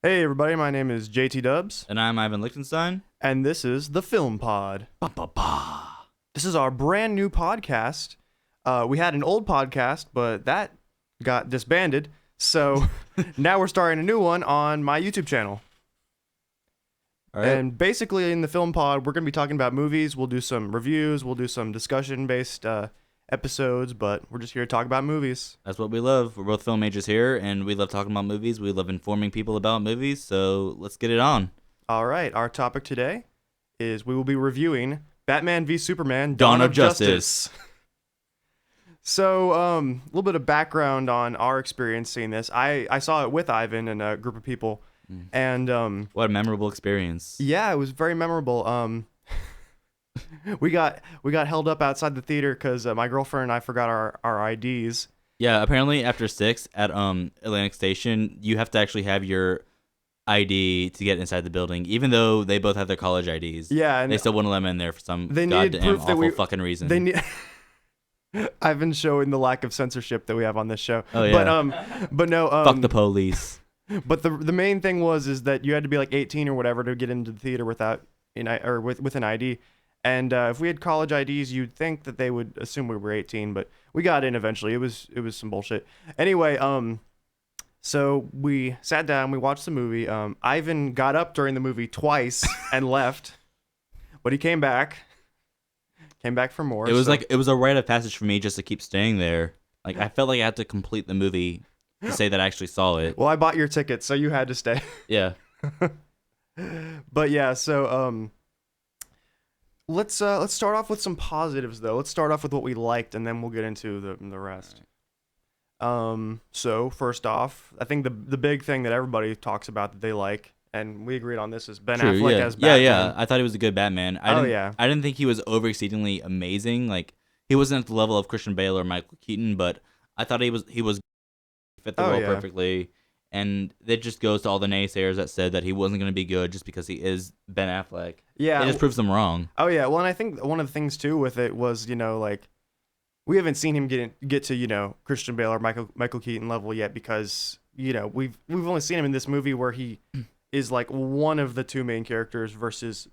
Hey everybody, my name is JT Dubs, And I'm Ivan Lichtenstein. and this is the Film Pod. Ba-ba-ba. This is our brand new podcast. We had an old podcast, but that got disbanded, so now we're starting a new one on my YouTube channel. All right. And basically, in the Film Pod, we're going to be talking about movies. We'll do some reviews, we'll do some discussion-based episodes, but we're just here to talk about movies. That's what we love. We're both film majors here, and we love talking about movies. We love informing people about movies, so let's get it on. All right, our topic today is we will be reviewing Batman v Superman: Dawn of Justice. So, a little bit of background on our experience seeing this. I saw it with Ivan and a group of people, and What a memorable experience. yeah, it was very memorable. We got held up outside the theater because my girlfriend and I forgot our IDs. Yeah, apparently after 6 at Atlantic Station, you have to actually have your ID to get inside the building, even though they both have their college IDs. Yeah, and They still wouldn't let them in there for some They needed goddamn proof that awful we- fucking reason. they need. I've been showing the lack of censorship that we have on this show. Oh, yeah. but no. Fuck the police. But the main thing is that you had to be like 18 or whatever to get into the theater without with an ID. And if we had college IDs, you'd think that they would assume we were 18, but we got in eventually. It was some bullshit. Anyway, so we sat down, we watched the movie. Ivan got up during the movie twice and left, but he came back for more. It was so- like it was a rite of passage for me just to keep staying there. Like I felt like I had to complete the movie to say that I actually saw it. Well, I bought your ticket, so you had to stay. Yeah. But yeah, so let's start off with some positives though. Let's start off with what we liked, and then we'll get into the rest. So first off, I think the big thing that everybody talks about that they like, and we agreed on this, is Ben True, Affleck yeah. as Batman. Yeah. I thought he was a good Batman. Yeah. I didn't think he was over exceedingly amazing. Like he wasn't at the level of Christian Bale or Michael Keaton, but I thought he was fit the role perfectly. And it just goes to all the naysayers that said that he wasn't going to be good just because he is Ben Affleck. Yeah. It just proves them wrong. Oh yeah. Well, and I think one of the things too with it was, like we haven't seen him get to, Christian Bale or Michael Keaton level yet because, we've only seen him in this movie where he is like one of the two main characters versus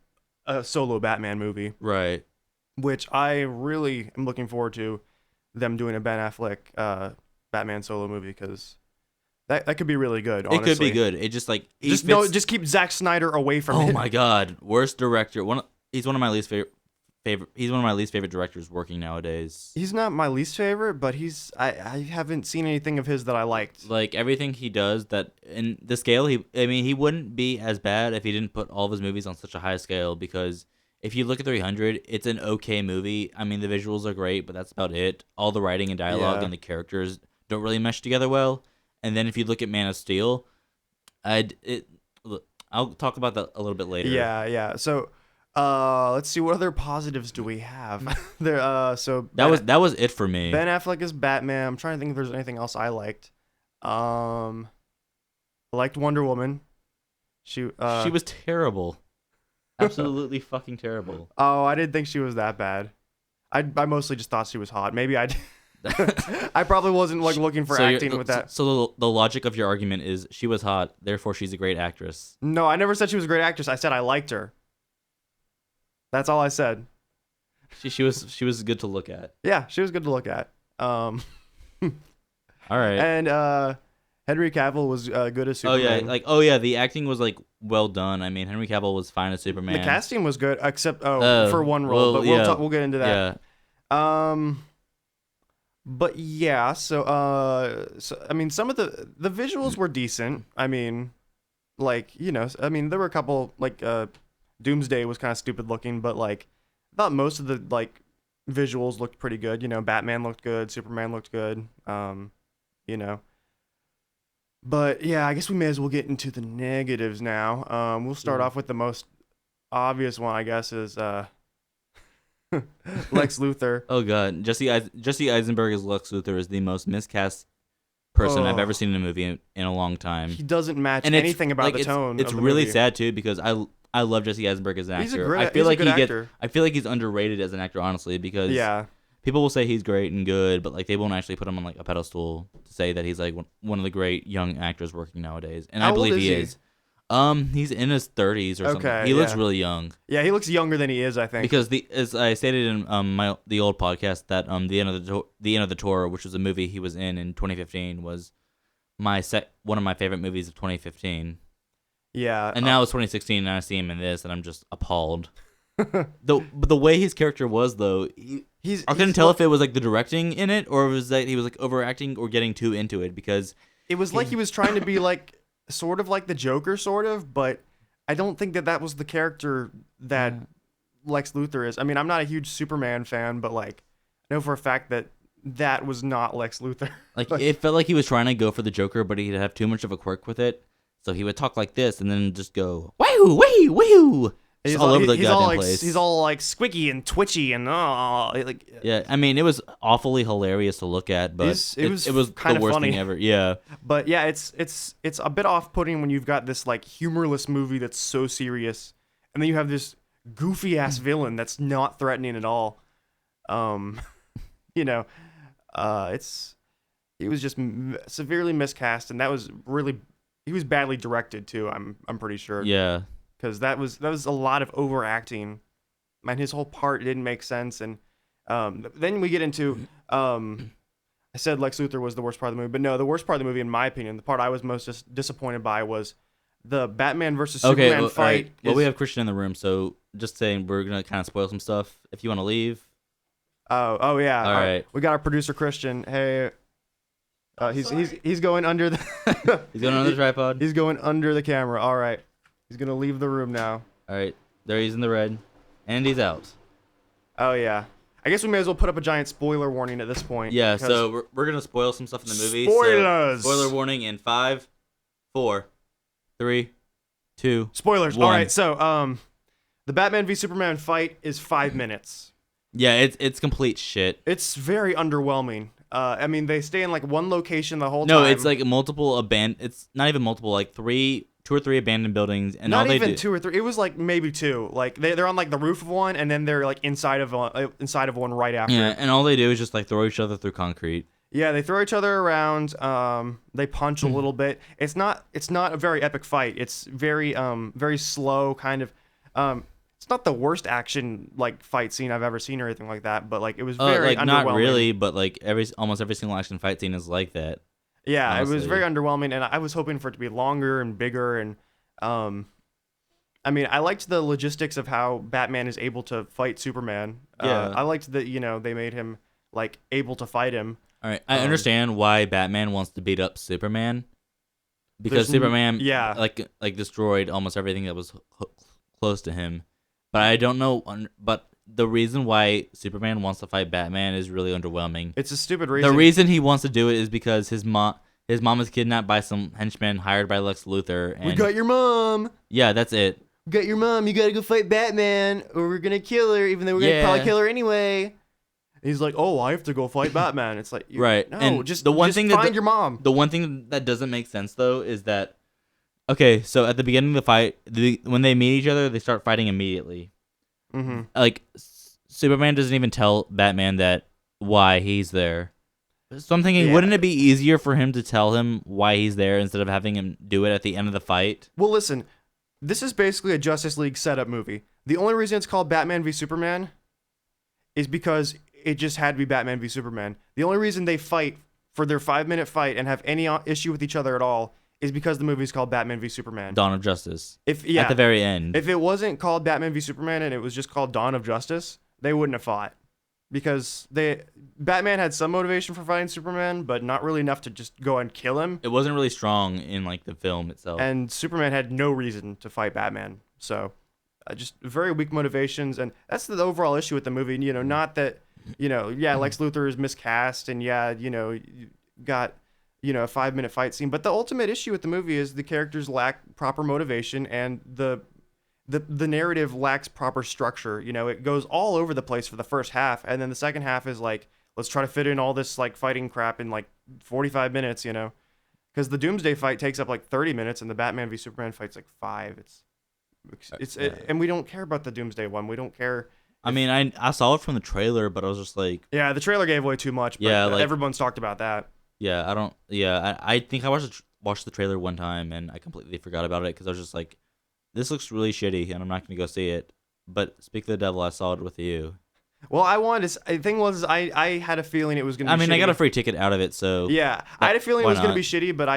a solo Batman movie, Right. which I really am looking forward to them doing a Ben Affleck Batman solo movie because that could be really good. Honestly. It could be good. It just like he Just fits- just keep Zack Snyder away from Oh it. my god, worst director. He's one of my least favorite. He's one of my least favorite directors working nowadays. He's not my least favorite, but I haven't seen anything of his that I liked. Like everything he does, that in the scale, he wouldn't be as bad if he didn't put all of his movies on such a high scale. Because if you look at 300, it's an okay movie. I mean, the visuals are great, but that's about it. All the writing and dialogue Yeah. and the characters don't really mesh together well. And then if you look at Man of Steel, I'll talk about that a little bit later. Yeah. So, let's see, what other positives do we have? So that was it for me. Ben Affleck is Batman. I'm trying to think if there's anything else I liked. I liked Wonder Woman. She was terrible. Absolutely fucking terrible. Oh, I didn't think she was that bad. I mostly just thought she was hot. Maybe I I probably wasn't like looking for acting with that. So the logic of your argument is she was hot, therefore she's a great actress. No, I never said she was a great actress. I said I liked her. That's all I said. She was good to look at. Yeah, she was good to look at. All right. And Henry Cavill was good as Superman. The acting was like well done. I mean, Henry Cavill was fine as Superman. The casting was good, except for one role. But we'll get into that. Yeah. But yeah, so I mean, some of the visuals were decent. I mean, like there were a couple like Doomsday was kind of stupid looking, but like I thought most of the like visuals looked pretty good. Batman looked good, Superman looked good. But yeah, I guess we may as well get into the negatives now. We'll start off with the most obvious one, I guess, is Lex Luthor. Oh god, Jesse Eisenberg as Lex Luthor is the most miscast person I've ever seen in a movie in a long time. He doesn't match And anything about the tone. It's of the really movie. sad too because I love Jesse Eisenberg as an He's a actor. great- I feel he's a like good he actor. I feel like he's underrated as an actor, honestly, because people will say he's great and good, but like they won't actually put him on like a pedestal to say that he's like one of the great young actors working nowadays. And How I believe old he is he? is. He's in his 30s or something. Okay, He looks yeah. really young. Yeah, he looks younger than he is, I think. Because as I stated in the old podcast that the end of the tour, which was a movie he was in 2015, was one of my favorite movies of 2015. Yeah. And now it's 2016, and I see him in this, and I'm just appalled. The way his character was, though, I couldn't tell if it was like the directing in it, or it was that he was like overacting or getting too into it, because it was like he was trying to be like sort of like the Joker, sort of, but I don't think that was the character that Lex Luthor is. I mean, I'm not a huge Superman fan, but like, I know for a fact that was not Lex Luthor. Like, it felt like he was trying to go for the Joker, but he'd have too much of a quirk with it. So he would talk like this and then just go, woo, woo, woo. He's all over the goddamn place. He's all like squeaky and twitchy and like. Yeah, I mean, it was awfully hilarious to look at, but it was kind the of worst funny. thing ever. Yeah. But yeah, it's a bit off-putting when you've got this like humorless movie that's so serious, and then you have this goofy ass villain that's not threatening at all. You know, he was just severely miscast, and that was really, he was badly directed too. I'm pretty sure. Yeah. Because that was a lot of overacting. Man, his whole part didn't make sense, and then we get into I said Lex Luthor was the worst part of the movie, but no, the worst part of the movie, in my opinion, the part I was most disappointed by was the Batman versus Superman fight. Right. Well, we have Christian in the room, so just saying we're gonna kind of spoil some stuff. If you want to leave. Oh yeah. All right. We got our producer Christian. Hey. He's going under the. He's going under the tripod. He's going under the camera. All right. He's gonna leave the room now. All right, there he's in the red, and he's out. Oh yeah, I guess we may as well put up a giant spoiler warning at this point. Yeah, so we're gonna spoil some stuff in the movie. Spoilers. So, spoiler warning in 5, 4, 3, 2. Spoilers. 1. All right, so the Batman v Superman fight is 5 minutes. Yeah, it's complete shit. It's very underwhelming. I mean, they stay in like one location the whole time. No, it's like multiple It's not even multiple. Like 2 or 3 abandoned buildings, and not all even they do, 2 or 3. It was like maybe 2. Like they're on like the roof of one, and then they're like inside of one right after. Yeah, and all they do is just like throw each other through concrete. Yeah, they throw each other around. They punch a little bit. It's not a very epic fight. It's very very slow kind of. It's not the worst action like fight scene I've ever seen or anything like that, but like it was very like underwhelming. not really, but like almost every single action fight scene is like that. Yeah, honestly. It was very underwhelming, and I was hoping for it to be longer and bigger. And I mean, I liked the logistics of how Batman is able to fight Superman. Yeah, I liked that they made him like able to fight him. All right, I understand why Batman wants to beat up Superman, because Superman, like destroyed almost everything that was close to him. But I don't know. But the reason why Superman wants to fight Batman is really underwhelming. It's a stupid reason. The reason he wants to do it is because his mom is kidnapped by some henchmen hired by Lex Luthor. And we got your mom. Yeah, that's it. We got your mom. You gotta go fight Batman, or we're gonna kill her. Even though we're gonna probably kill her anyway. He's like, oh, I have to go fight Batman. It's like, right. No, and just the one just thing find your mom. The one thing that doesn't make sense though is that, okay, so at the beginning of the fight, when they meet each other, they start fighting immediately. Mm-hmm. Like Superman doesn't even tell Batman that why he's there. So I'm thinking, wouldn't it be easier for him to tell him why he's there instead of having him do it at the end of the fight? Well, listen, this is basically a Justice League setup movie. The only reason it's called Batman v Superman is because it just had to be Batman v Superman. The only reason they fight for their 5-minute fight and have any issue with each other at all is because the movie's called Batman v Superman. Dawn of Justice. At the very end. If it wasn't called Batman v Superman and it was just called Dawn of Justice, they wouldn't have fought. Because Batman had some motivation for fighting Superman, but not really enough to just go and kill him. It wasn't really strong in like the film itself. And Superman had no reason to fight Batman. So just very weak motivations, and that's the overall issue with the movie. Not that Lex Luthor is miscast, and you got a 5-minute fight scene, but the ultimate issue with the movie is the characters lack proper motivation, and the narrative lacks proper structure. It goes all over the place for the first half, and then the second half is like, let's try to fit in all this like fighting crap in like 45 minutes, because the Doomsday fight takes up like 30 minutes, and the Batman v Superman fight's like 5. And we don't care about the Doomsday one. We don't care. I mean, I saw it from the trailer, but I was just like, the trailer gave away too much. But everyone's talked about that. Yeah, I don't. Yeah, I think I watched watched the trailer one time and I completely forgot about it because I was just like, this looks really shitty and I'm not gonna go see it. But speak of the devil, I saw it with you. Well, I wanted to. The thing was, I had a feeling it was gonna. I be mean, shitty. I got a free ticket out of it, so Yeah, I had a feeling it was why gonna not? be shitty, but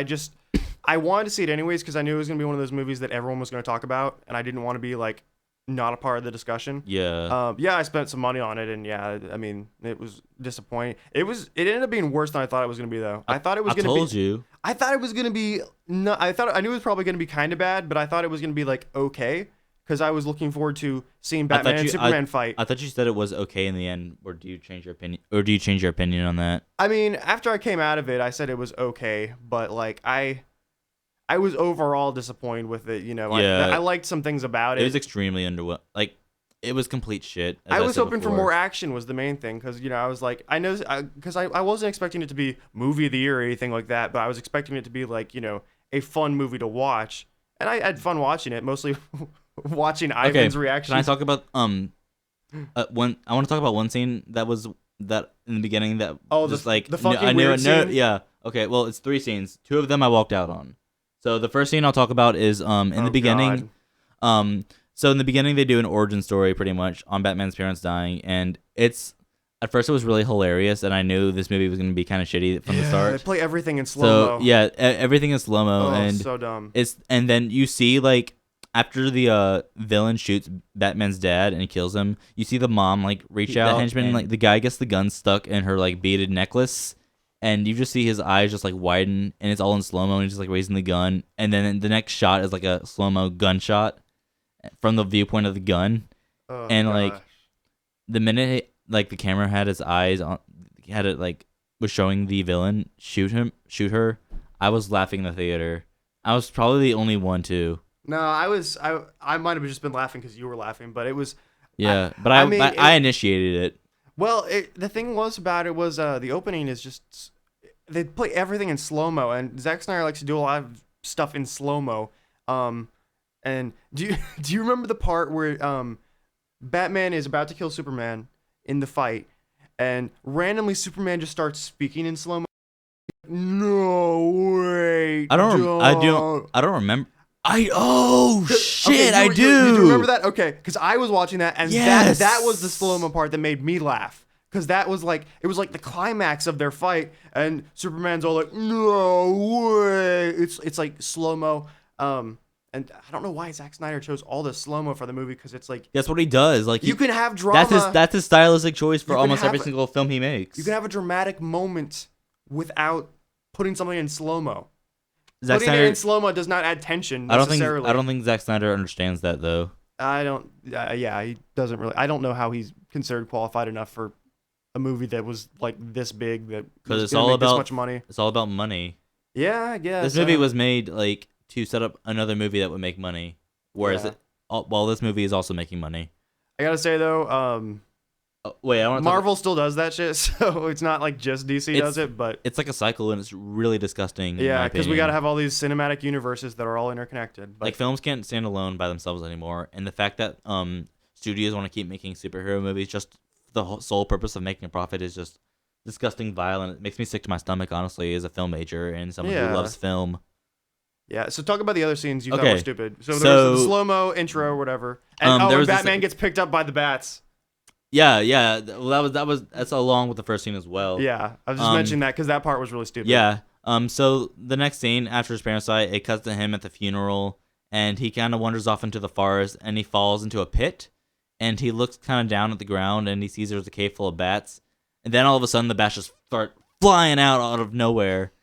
I wanted to see it anyways because I knew it was gonna be one of those movies that everyone was gonna talk about, and I didn't want to be like not a part of the discussion. Yeah. Yeah, I spent some money on it, and yeah, I mean, it was disappointing. It ended up being worse than I thought it was gonna be, though. I thought it was I gonna be. told you. I thought it was gonna be. No, I knew it was probably gonna be kind of bad, but I thought it was gonna be like okay, because I was looking forward to seeing Batman and Superman fight. I thought you said it was okay in the end, or do you change your opinion? Or do you change your opinion on that? I mean, after I came out of it, I said it was okay, but like I was overall disappointed with it. You know, Yeah. I liked some things about It it. was extremely underwhelming. Like, it was complete shit. I was said hoping for before. more action was the main thing because I was like I know because I wasn't expecting it to be movie of the year or anything like that, but I was expecting it to be like a fun movie to watch, and I had fun watching it, mostly watching Ivan's reaction. Can I talk about one? I want to talk about one scene that in the beginning that just the fucking weird scene? Yeah. Okay. Well, it's 3 scenes. 2 of them I walked out on. So the first scene I'll talk about is in the beginning. God. So in the beginning they do an origin story pretty much on Batman's parents dying, and it's at first it was really hilarious, and I knew this movie was going to be kind of shitty from the start. They play everything in slow mo. So yeah, everything is slow mo, and so dumb. And then you see like after the villain shoots Batman's dad and he kills him, you see the mom like reach out, the henchman, like the guy gets the gun stuck in her like beaded necklace, and you just see his eyes just like widen, and it's all in slow mo, and he's just like raising the gun, and then the next shot is like a slow mo gunshot from the viewpoint of the gun, and like the minute like the camera had his eyes on, had it like was showing the villain shoot her, I was laughing in the theater. I was probably the only one too. No, I might have just been laughing because you were laughing, but it was. Yeah, but I initiated it. Well, the thing was about it was the opening is just they play everything in slow mo, and Zack Snyder likes to do a lot of stuff in slow mo. And do you remember the part where Batman is about to kill Superman in the fight, and randomly Superman just starts speaking in slow mo? No, wait. I don't remember. Shit, I do. Did you remember that? Okay, because I was watching that, and Yes. that was the slow mo part that made me laugh. Because that was like, it was like the climax of their fight, and Superman's all like, no way. It's like slow mo. And I don't know why Zack Snyder chose all the slow mo for the movie, because it's like That's what he does. Like you can have drama. That's his stylistic choice for You can almost have every single film he makes. You can have a dramatic moment without putting something in slow mo. Zack Putting Snyder, it in slow mo does not add tension I necessarily. don't think Zack Snyder understands that though. I don't. Yeah, he doesn't really. I don't know how he's considered qualified enough for a movie that was like this big that Because was it's gonna all make about this much money. It's all about money. Yeah, I guess This movie was made like to set up another movie that would make money, whereas this movie is also making money. I gotta say though, Wait, I want Marvel still does that shit, so it's not like just DC does it, but it's like a cycle and it's really disgusting. yeah, because we gotta have all these cinematic universes that are all interconnected. But like films can't stand alone by themselves anymore, and the fact that studios want to keep making superhero movies just the sole purpose of making a profit is just disgusting, violent. It makes me sick to my stomach, honestly, as a film major and someone who loves film. Yeah, so talk about the other scenes you thought Okay. were stupid. So there was the slow mo intro or whatever, and there was Batman gets picked up by the bats. Yeah. Well, that's along with the first scene as well. Yeah, I was just mentioning that because that part was really stupid. Yeah. So the next scene after his parents die, it cuts to him at the funeral, and he kind of wanders off into the forest, and he falls into a pit, and he looks kind of down at the ground, and he sees there's a cave full of bats, and then all of a sudden the bats just start flying out of nowhere,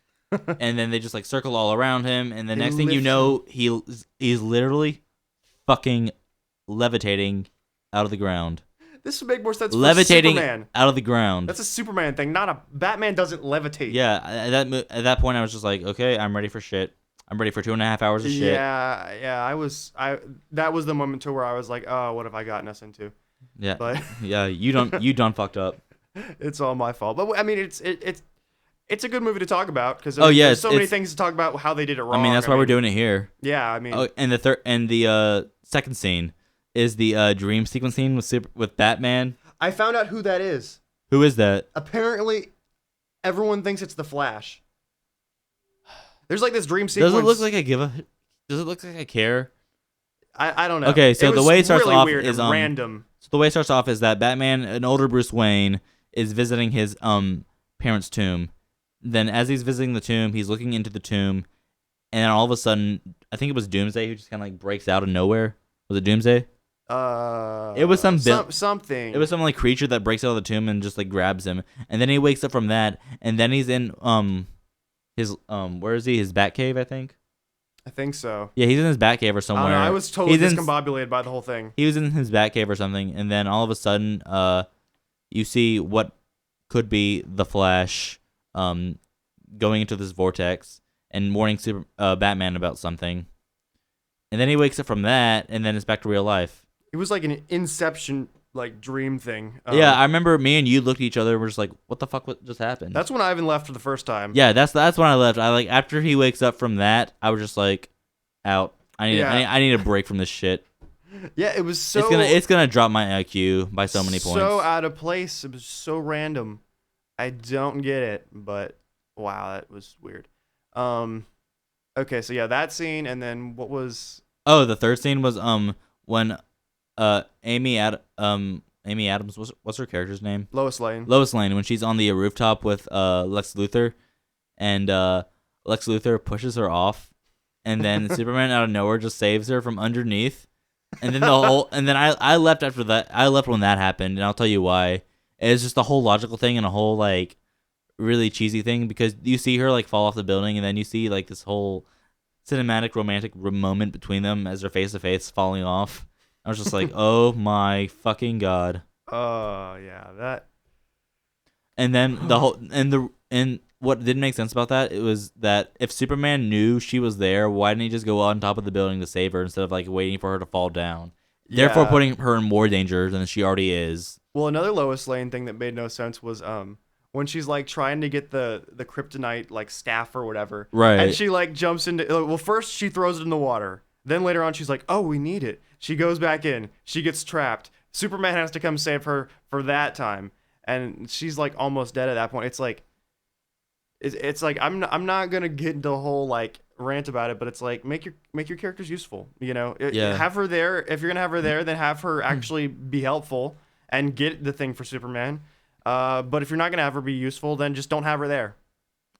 and then they just like circle all around him, and the next thing you know, he's literally fucking levitating out of the ground. This would make more sense Levitating for Superman. out of the ground. That's a Superman thing, not a Batman doesn't levitate. Yeah, at that point I was just like, okay, I'm ready for shit. I'm ready for 2.5 hours of shit. Yeah, that was the moment to where I was like, oh, what have I gotten us into? Yeah, but yeah, you done fucked up. It's all my fault. But I mean, it's a good movie to talk about because there's so many things to talk about how they did it wrong. I mean, that's why we're doing it here. Yeah, I mean. Oh, and the second scene is the dream sequence scene with Batman. I found out who that is. Who is that? Apparently, everyone thinks it's the Flash. There's like this dream sequence. Does it look like I give a? Does it look like I care? I don't know. Okay, so the way it starts really off weird is and random. So the way it starts off is that Batman, an older Bruce Wayne, is visiting his parents' tomb. Then as he's visiting the tomb, he's looking into the tomb, and then all of a sudden, I think it was Doomsday who just kind of like breaks out of nowhere. Was it Doomsday? It was something. It was some like creature that breaks out of the tomb and just like grabs him, and then he wakes up from that, and then he's in his where is he? His Batcave, I think. I think so. Yeah, he's in his Batcave or somewhere. I was totally discombobulated by the whole thing. He was in his Batcave or something, and then all of a sudden, you see what could be the Flash, going into this vortex and warning Batman about something, and then he wakes up from that, and then it's back to real life. It was like an Inception like dream thing. Yeah, I remember me and you looked at each other and were just like, "What the fuck? What just happened?" That's when Ivan left for the first time. Yeah, that's when I left. I like after he wakes up from that, I was just like, out. I need a break from this shit. Yeah, it was so. It's gonna drop my IQ by so many points. So out of place. It was so random. I don't get it, but wow, that was weird. Okay, so yeah, that scene, and then what was? Oh, the third scene was when Amy Adams, what's her character's name? Lois Lane. Lois Lane, when she's on the rooftop with Lex Luthor, and Lex Luthor pushes her off, and then Superman out of nowhere just saves her from underneath, and then I left after that. I left when that happened, and I'll tell you why. It's just a whole logical thing and a whole like really cheesy thing, because you see her like fall off the building, and then you see like this whole cinematic romantic moment between them as they're face to face falling off. I was just like, oh my fucking god. Oh yeah, that. And then the whole and what didn't make sense about that, it was that if Superman knew she was there, why didn't he just go on top of the building to save her instead of like waiting for her to fall down? Yeah. Therefore putting her in more danger than she already is. Well, another Lois Lane thing that made no sense was when she's like trying to get the kryptonite like staff or whatever. Right. And she like jumps into well, first she throws it in the water. Then later on she's like, "Oh, we need it." She goes back in. She gets trapped. Superman has to come save her for that time. And she's like almost dead at that point. It's like I'm not going to get into a whole like rant about it, but it's like make your characters useful, you know? Yeah. Have her there. If you're going to have her there, then have her actually be helpful and get the thing for Superman. But if you're not going to have her be useful, then just don't have her there.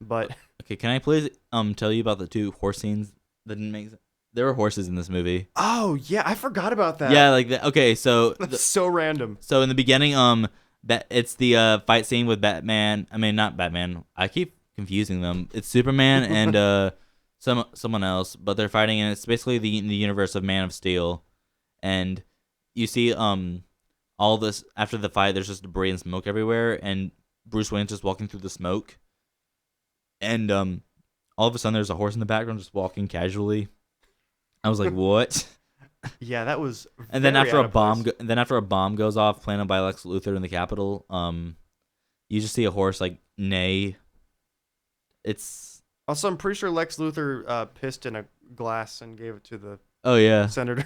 But okay, can I please tell you about the two horse scenes that didn't make sense? There were horses in this movie. Oh yeah, I forgot about that. Yeah, like okay, so that's so random. So in the beginning, it's the fight scene with Batman. I mean, not Batman. I keep confusing them. It's Superman and someone else, but they're fighting, and it's basically the universe of Man of Steel. And you see all this after the fight. There's just debris and smoke everywhere, and Bruce Wayne's just walking through the smoke. And all of a sudden, there's a horse in the background just walking casually. I was like, "What?" Yeah, that was. And then after a bomb goes off planted by Lex Luthor in the Capitol, you just see a horse like neigh. It's also, I'm pretty sure Lex Luthor pissed in a glass and gave it to the senator.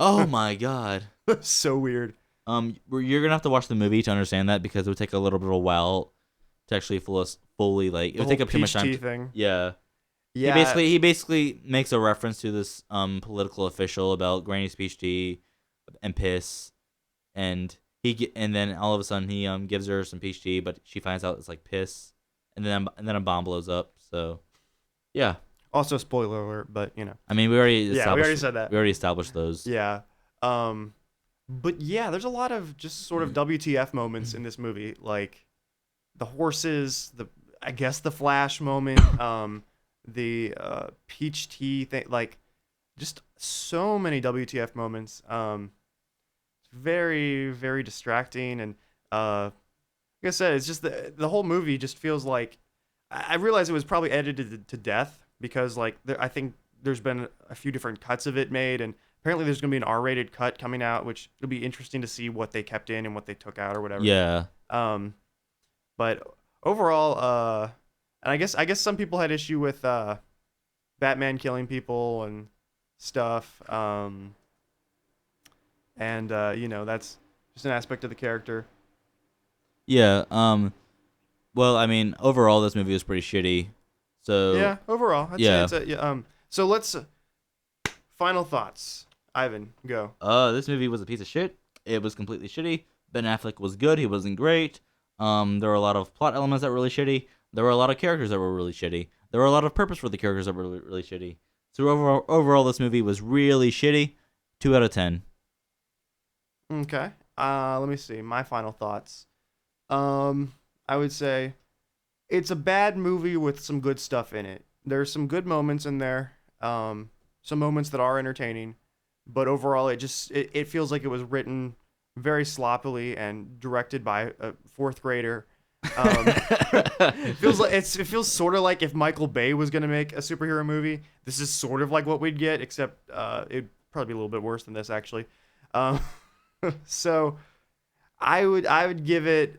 Oh my god, that's so weird. You're gonna have to watch the movie to understand that, because it would take a little bit of a while to actually fully like it would take up too much time. Thing. Yeah. Yeah. He basically makes a reference to this political official about Granny's peach tea and piss, and then all of a sudden he gives her some peach tea, but she finds out it's like piss, and then a bomb blows up. So yeah. Also, spoiler alert, but you know. I mean, we already said that. We already established those. Yeah. But yeah, there's a lot of just sort of WTF moments in this movie, like the horses, I guess the Flash moment, the peach tea thing, like just so many WTF moments. Very, very distracting, and like I said, it's just the whole movie just feels like I realize it was probably edited to death, because like I think there's been a few different cuts of it made, and apparently there's gonna be an R-rated cut coming out, which it'll be interesting to see what they kept in and what they took out or whatever. Yeah. But overall, and I guess some people had issue with Batman killing people and stuff. And you know, that's just an aspect of the character. Yeah. Well, I mean, overall, this movie was pretty shitty. So Yeah, overall, I'd yeah. say it's so let's final thoughts. Ivan, go. This movie was a piece of shit. It was completely shitty. Ben Affleck was good. He wasn't great. There were a lot of plot elements that were really shitty. There were a lot of characters that were really shitty. There were a lot of purpose for the characters that were really, really shitty. So overall, this movie was really shitty. 2 out of 10. Okay. Let me see. My final thoughts. I would say it's a bad movie with some good stuff in it. There's some good moments in there. Some moments that are entertaining, but overall, it feels like it was written very sloppily and directed by a fourth grader. It feels sort of like if Michael Bay was gonna make a superhero movie. This is sort of like what we'd get, except it'd probably be a little bit worse than this actually. Um, so I would give it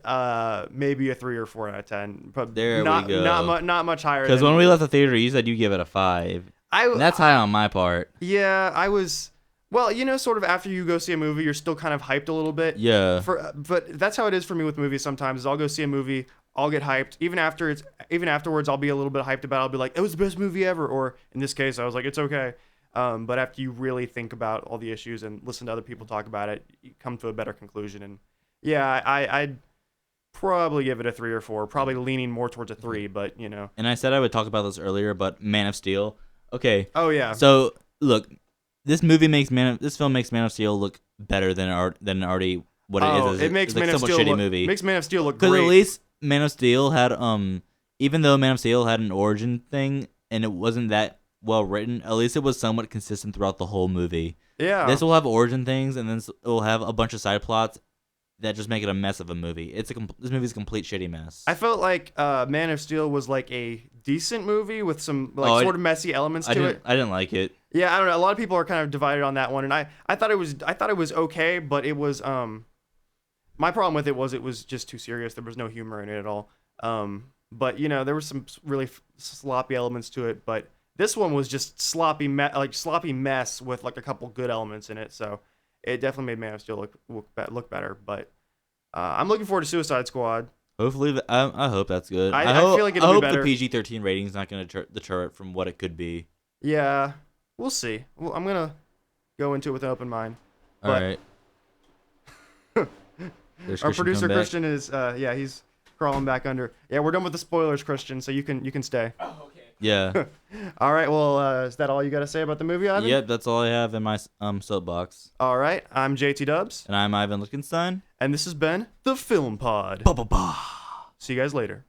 maybe a 3 or 4 out of 10. But There we go. Not much higher. Because when we left the theater, you said you give it a 5. And that's high on my part. Yeah, I was. Well, sort of after you go see a movie, you're still kind of hyped a little bit. Yeah. But that's how it is for me with movies sometimes. Is I'll go see a movie, I'll get hyped. Even afterwards, I'll be a little bit hyped about it. I'll be like, it was the best movie ever. Or in this case, I was like, it's okay. But after you really think about all the issues and listen to other people talk about it, you come to a better conclusion. And yeah, I'd probably give it a 3 or 4. Probably leaning more towards a 3, but And I said I would talk about this earlier, but Man of Steel. Okay. Oh yeah. So look, this film makes Man of Steel look better than already what it is. It makes Man of Steel shitty movie. Makes Man of Steel look great. Because at least Man of Steel had even though Man of Steel had an origin thing and it wasn't that well written, at least it was somewhat consistent throughout the whole movie. Yeah. This will have origin things and then it will have a bunch of side plots that just make it a mess of a movie. This movie's a complete shitty mess. I felt like Man of Steel was like a decent movie with some sort of messy elements to it. I didn't like it. Yeah, I don't know. A lot of people are kind of divided on that one, and I thought it was okay, but it was my problem with it was just too serious. There was no humor in it at all. But there were some really sloppy elements to it, but this one was just sloppy mess with like a couple good elements in it. So it definitely made Man of Steel look better. But I'm looking forward to Suicide Squad. Hopefully, I hope that's good. I feel like it'll be better. The PG-13 rating is not going to deter it from what it could be. Yeah, we'll see. Well, I'm gonna go into it with an open mind. All right. Our producer Christian is he's crawling back under. Yeah, we're done with the spoilers, Christian. So you can stay. Oh, okay. Yeah. All right. Well, is that all you got to say about the movie, Ivan? Yep, that's all I have in my soapbox. All right. I'm JT Dubs. And I'm Ivan Lichtenstein. And this has been the Film Pod. Ba-ba-ba. See you guys later.